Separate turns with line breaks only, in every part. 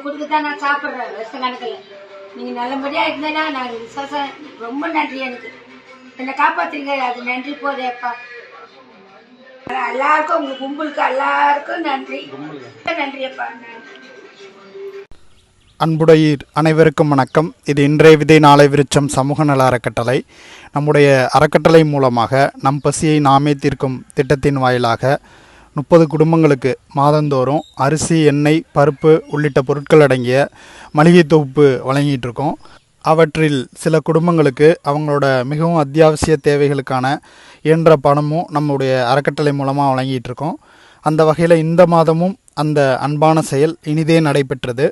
கொடுத்து தான் நான் சாப்பிட்றேன் வருஷ கணக்கில். நீங்கள் நல்லபடியாக இருந்தேன்னா நான் விசுவாசம். ரொம்ப நன்றி. எனக்கு என்னை காப்பாற்றுறீங்க, அது நன்றி போதேப்பா. எல்லாருக்கும் உங்கள் கும்பலுக்கு எல்லாருக்கும் நன்றி. நன்றி அப்பா.
அன்புடையீர் அனைவருக்கும் வணக்கம். இது இன்றைய விதை நாளை விருட்சம் சமூக நல அறக்கட்டளை. நம்முடைய அறக்கட்டளை மூலமாக நம் பசியை நாமே தீர்க்கும் திட்டத்தின் வாயிலாக 30 குடும்பங்களுக்கு மாதந்தோறும் அரிசி, எண்ணெய், பருப்பு உள்ளிட்ட பொருட்கள் அடங்கிய மளிகை தொகுப்பு வழங்கிட்டு இருக்கோம். அவற்றில் சில குடும்பங்களுக்கு அவங்களோட மிகவும் அத்தியாவசிய தேவைகளுக்கான இயன்ற பணமும் நம்முடைய அறக்கட்டளை மூலமாக வழங்கிட்டு இருக்கோம். அந்த வகையில் இந்த மாதமும் அந்த அன்பான செயல் இனிதே நடைபெற்றது.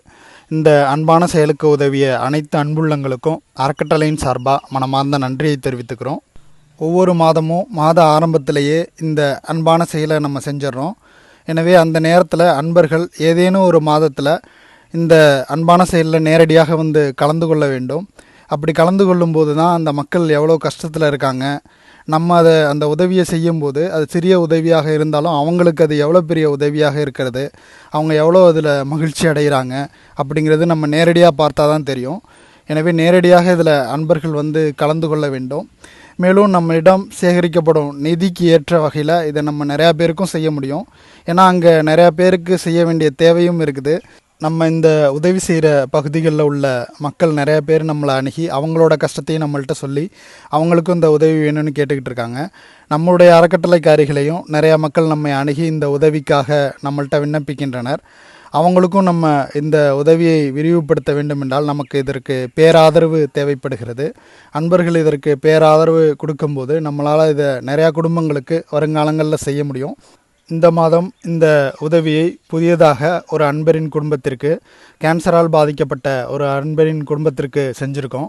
இந்த அன்பான செயலுக்கு உதவிய அனைத்து அன்புள்ளங்களுக்கும் அறக்கட்டளையின் சார்பாக மனமார்ந்த நன்றியை தெரிவித்துக்கிறோம். ஒவ்வொரு மாதமும் மாத ஆரம்பத்திலேயே இந்த அன்பான செயலை நம்ம செஞ்சிடறோம். எனவே அந்த நேரத்தில் அன்பர்கள் ஏதேனும் ஒரு மாதத்தில் இந்த அன்பான செயலில் நேரடியாக வந்து கலந்து கொள்ள வேண்டும். அப்படி கலந்து கொள்ளும்போது தான் அந்த மக்கள் எவ்வளோ கஷ்டத்தில் இருக்காங்க, நம்ம அந்த உதவியை செய்யும்போது அது சிறிய உதவியாக இருந்தாலும் அவங்களுக்கு அது எவ்வளோ பெரிய உதவியாக இருக்கிறது, அவங்க எவ்வளோ அதில் மகிழ்ச்சி அடைகிறாங்க அப்படிங்கிறது நம்ம நேரடியாக பார்த்தா தான் தெரியும். எனவே நேரடியாக இதில் அன்பர்கள் வந்து கலந்து கொள்ள வேண்டும். மேலும் நம்மளிடம் சேகரிக்கப்படும் நிதிக்கு ஏற்ற வகையில் இதை நம்ம நிறையா பேருக்கும் செய்ய முடியும். ஏன்னா அங்கே நிறையா பேருக்கு செய்ய வேண்டிய தேவையும் இருக்குது. நம்ம இந்த உதவி செய்கிற பகுதிகளில் உள்ள மக்கள் நிறைய பேர் நம்மளை அணுகி அவங்களோட கஷ்டத்தையும் நம்மள்கிட்ட சொல்லி அவங்களுக்கும் இந்த உதவி வேணும்னு கேட்டுக்கிட்டு இருக்காங்க. நம்மளுடைய அறக்கட்டளைக்காரிகளையும் நிறையா மக்கள் நம்மை அணுகி இந்த உதவிக்காக நம்மள்கிட்ட விண்ணப்பிக்கின்றனர். அவங்களுக்கும் நம்ம இந்த உதவியை விரிவுபடுத்த வேண்டும் என்றால் நமக்கு இதற்கு பேராதரவு தேவைப்படுகிறது. அன்பர்கள் இதற்கு பேராதரவு கொடுக்கும்போது நம்மளால் இதை நிறையா குடும்பங்களுக்கு வருங்காலங்களில் செய்ய முடியும். இந்த மாதம் இந்த உதவியை புதியதாக ஒரு அன்பரின் குடும்பத்திற்கு, கேன்சரால் பாதிக்கப்பட்ட ஒரு அன்பரின் குடும்பத்திற்கு செஞ்சுருக்கோம்.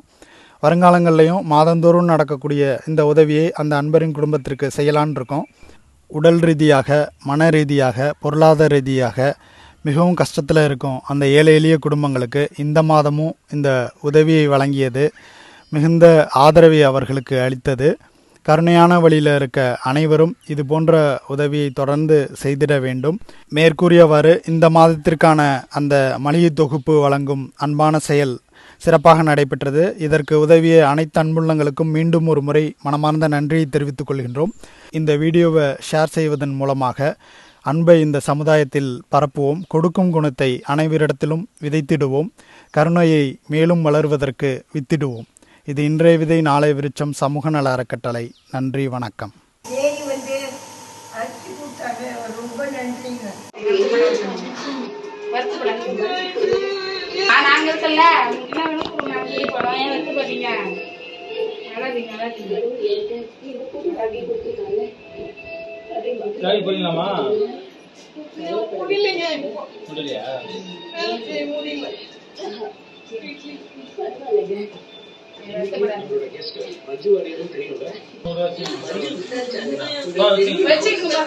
வருங்காலங்கள்லையும் மாதந்தோறும் நடக்கக்கூடிய இந்த உதவியை அந்த அன்பரின் குடும்பத்திற்கு செய்யலான் இருக்கோம். உடல் ரீதியாக, மன ரீதியாக, பொருளாதார ரீதியாக மிகவும் கஷ்டத்தில் இருக்கும் அந்த ஏழை எளிய குடும்பங்களுக்கு இந்த மாதமும் இந்த உதவியை வழங்கியது மிகுந்த ஆதரவை அவர்களுக்கு அளித்தது. கருணையான வழியில் இருக்க அனைவரும் இது போன்ற உதவியை தொடர்ந்து செய்திட வேண்டும். மேற்கூறியவாறு இந்த மாதத்திற்கான அந்த மளிகை தொகுப்பு வழங்கும் அன்பான செயல் சிறப்பாக நடைபெற்றது. இதற்கு உதவிய அனைத்து அன்புள்ளங்களுக்கும் மீண்டும் ஒரு முறை மனமார்ந்த நன்றியை தெரிவித்துக் கொள்கின்றோம். இந்த வீடியோவை ஷேர் செய்வதன் மூலமாக அன்பை இந்த சமுதாயத்தில் பரப்புவோம். கொடுக்கும் குணத்தை அனைவரிடத்திலும் விதைத்திடுவோம். கருணையை மேலும் வளர்வதற்கு வித்திடுவோம். இது இன்றைய விதை நாளை விருட்சம் சமூக நல அறக்கட்டளை. நன்றி, வணக்கம்.
வச்சுக்கோங்க.